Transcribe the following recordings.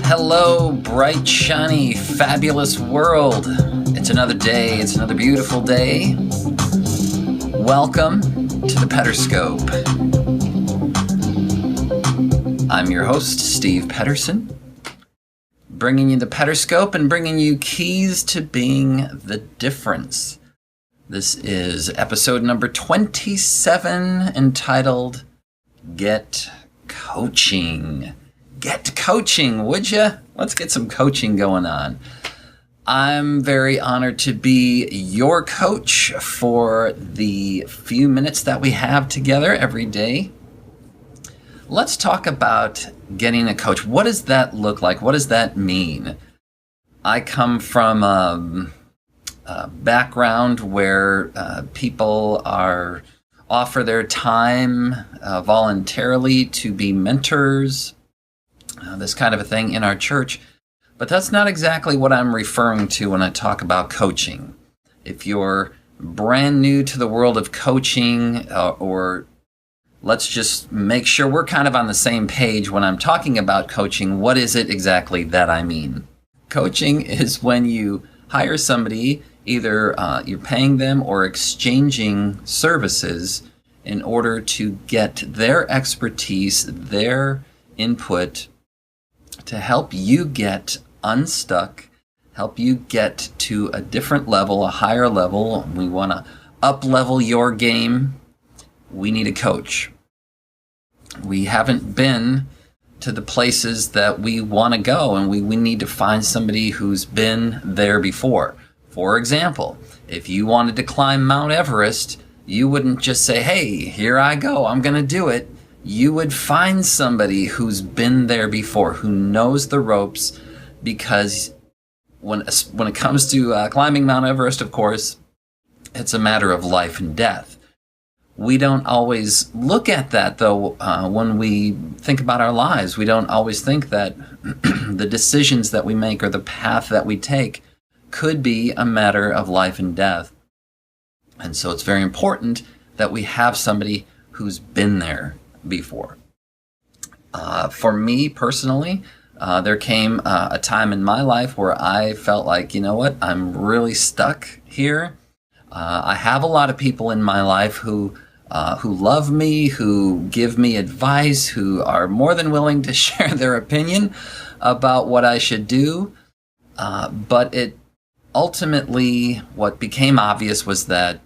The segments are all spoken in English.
Hello, bright, shiny, fabulous world. It's another day. It's another beautiful day. Welcome to the Pederscope. I'm your host, Steve Pederson, bringing you the Pederscope and bringing you keys to being the difference. This is episode number 27, entitled Get Coaching. Get coaching, would you? Let's get some coaching going on. I'm very honored to be your coach for the few minutes that we have together every day. Let's talk about getting a coach. What does that look like? What does that mean? I come from a background where people offer their time voluntarily to be mentors, this kind of a thing in our church. But that's not exactly what I'm referring to when I talk about coaching. If you're brand new to the world of coaching, or let's just make sure we're kind of on the same page when I'm talking about coaching, what is it exactly that I mean? Coaching is when you hire somebody, either you're paying them or exchanging services in order to get their expertise, their input, to help you get unstuck, help you get to a different level, a higher level. We want to up-level your game. We need a coach. We haven't been to the places that we want to go, and we need to find somebody who's been there before. For example, if you wanted to climb Mount Everest, you wouldn't just say, hey, here I go, I'm going to do it. You would find somebody who's been there before, who knows the ropes, because when it comes to climbing Mount Everest, of course, it's a matter of life and death. We don't always look at that, though, when we think about our lives. We don't always think that the decisions that we make or the path that we take could be a matter of life and death. And so it's very important that we have somebody who's been there before. For me personally, there came a time in my life where I felt like, you know what, I'm really stuck here. I have a lot of people in my life who love me, who give me advice, who are more than willing to share their opinion about what I should do. But it ultimately, what became obvious was that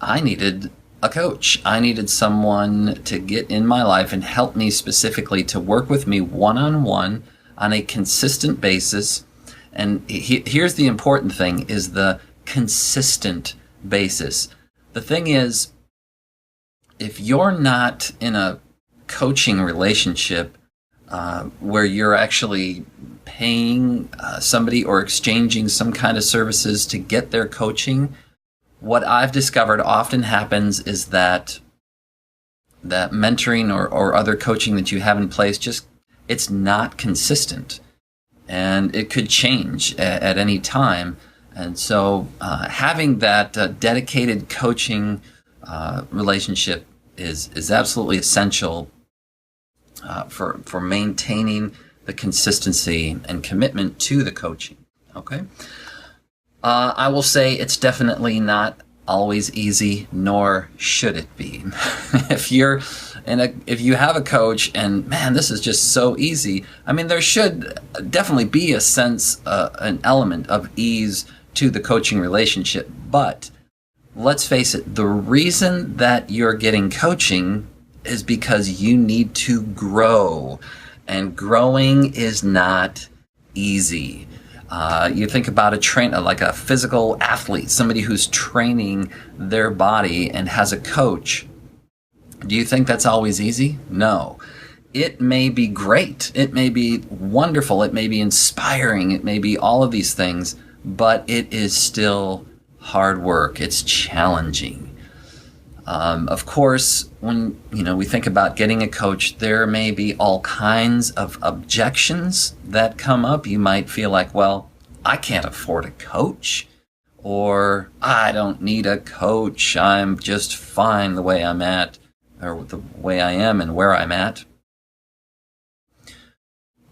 I needed a coach. I needed someone to get in my life and help me specifically to work with me one-on-one on a consistent basis. And here's the important thing, is the consistent basis. The thing is, if you're not in a coaching relationship where you're actually paying somebody or exchanging some kind of services to get their coaching, what I've discovered often happens is that mentoring or other coaching that you have in place, it's not consistent. And it could change at any time. And so having that dedicated coaching relationship is absolutely essential for maintaining the consistency and commitment to the coaching. Okay? I will say it's definitely not always easy, nor should it be. If you have a coach and, man, this is just so easy, I mean, there should definitely be a sense, an element of ease to the coaching relationship. But let's face it, the reason that you're getting coaching is because you need to grow. And growing is not easy. You think about a trainer, like a physical athlete, somebody who's training their body and has a coach. Do you think that's always easy? No. It may be great. It may be wonderful. It may be inspiring. It may be all of these things, but it is still hard work. It's challenging. Of course, when we think about getting a coach, there may be all kinds of objections that come up. You might feel like, well, I can't afford a coach, or I don't need a coach. I'm just fine the way I'm at, or the way I am and where I'm at.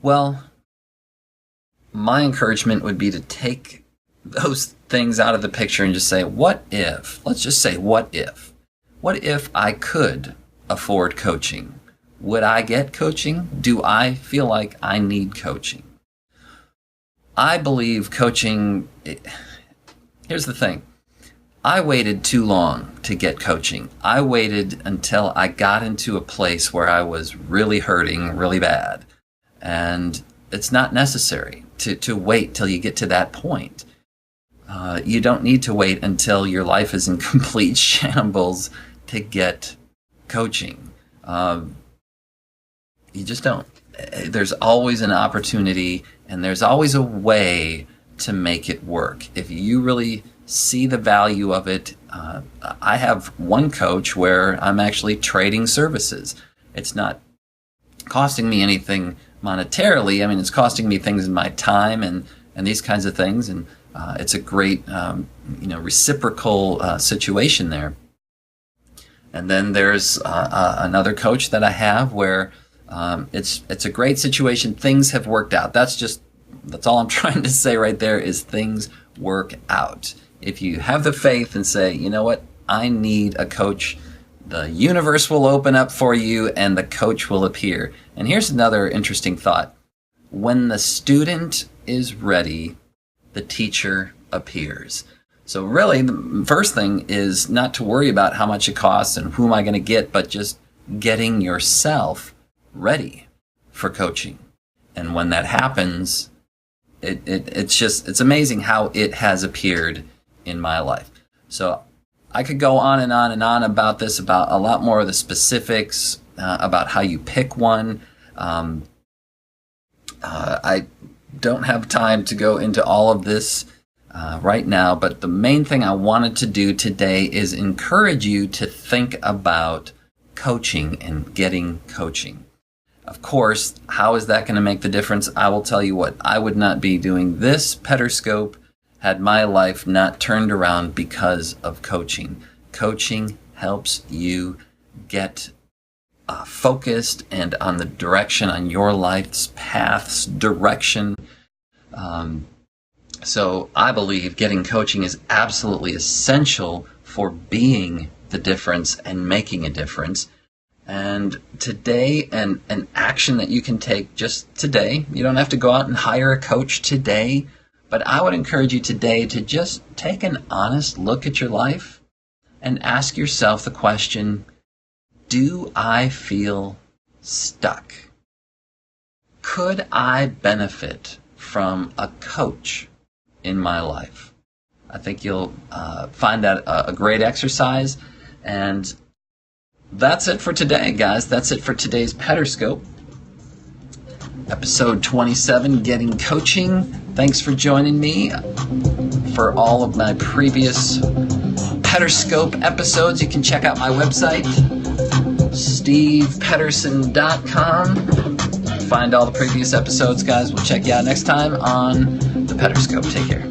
Well, my encouragement would be to take those things out of the picture and just say, what if? Let's just say, what if? What if I could afford coaching? Would I get coaching? Do I feel like I need coaching? I believe coaching, here's the thing. I waited too long to get coaching. I waited until I got into a place where I was really hurting really bad. And it's not necessary to wait till you get to that point. You don't need to wait until your life is in complete shambles to get coaching. You just don't. There's always an opportunity, and there's always a way to make it work. If you really see the value of it, I have one coach where I'm actually trading services. It's not costing me anything monetarily. I mean, it's costing me things in my time and these kinds of things, and it's a great reciprocal situation there. And then there's another coach that I have where it's a great situation. Things have worked out. That's all I'm trying to say right there is things work out. If you have the faith and say, you know what, I need a coach, the universe will open up for you and the coach will appear. And here's another interesting thought. When the student is ready, the teacher appears. So really, the first thing is not to worry about how much it costs and who am I going to get, but just getting yourself ready for coaching. And when that happens, it's amazing how it has appeared in my life. So I could go on and on and on about this, about a lot more of the specifics, about how you pick one. I don't have time to go into all of this right now, but the main thing I wanted to do today is encourage you to think about coaching and getting coaching. Of course, how is that going to make the difference? I will tell you what, I would not be doing this Pederscope had my life not turned around because of coaching. Coaching helps you get focused and on the direction, on your life's path's direction. So I believe getting coaching is absolutely essential for being the difference and making a difference. And today, an action that you can take just today, you don't have to go out and hire a coach today, but I would encourage you today to just take an honest look at your life and ask yourself the question, do I feel stuck? Could I benefit from a coach in my life? I think you'll find that a great exercise. And that's it for today, guys. That's it for today's Pederscope. Episode 27, Getting Coaching. Thanks for joining me. For all of my previous Pederscope episodes, you can check out my website, stevepederson.com. Find all the previous episodes, guys. We'll check you out next time on the Pederscope. Take care.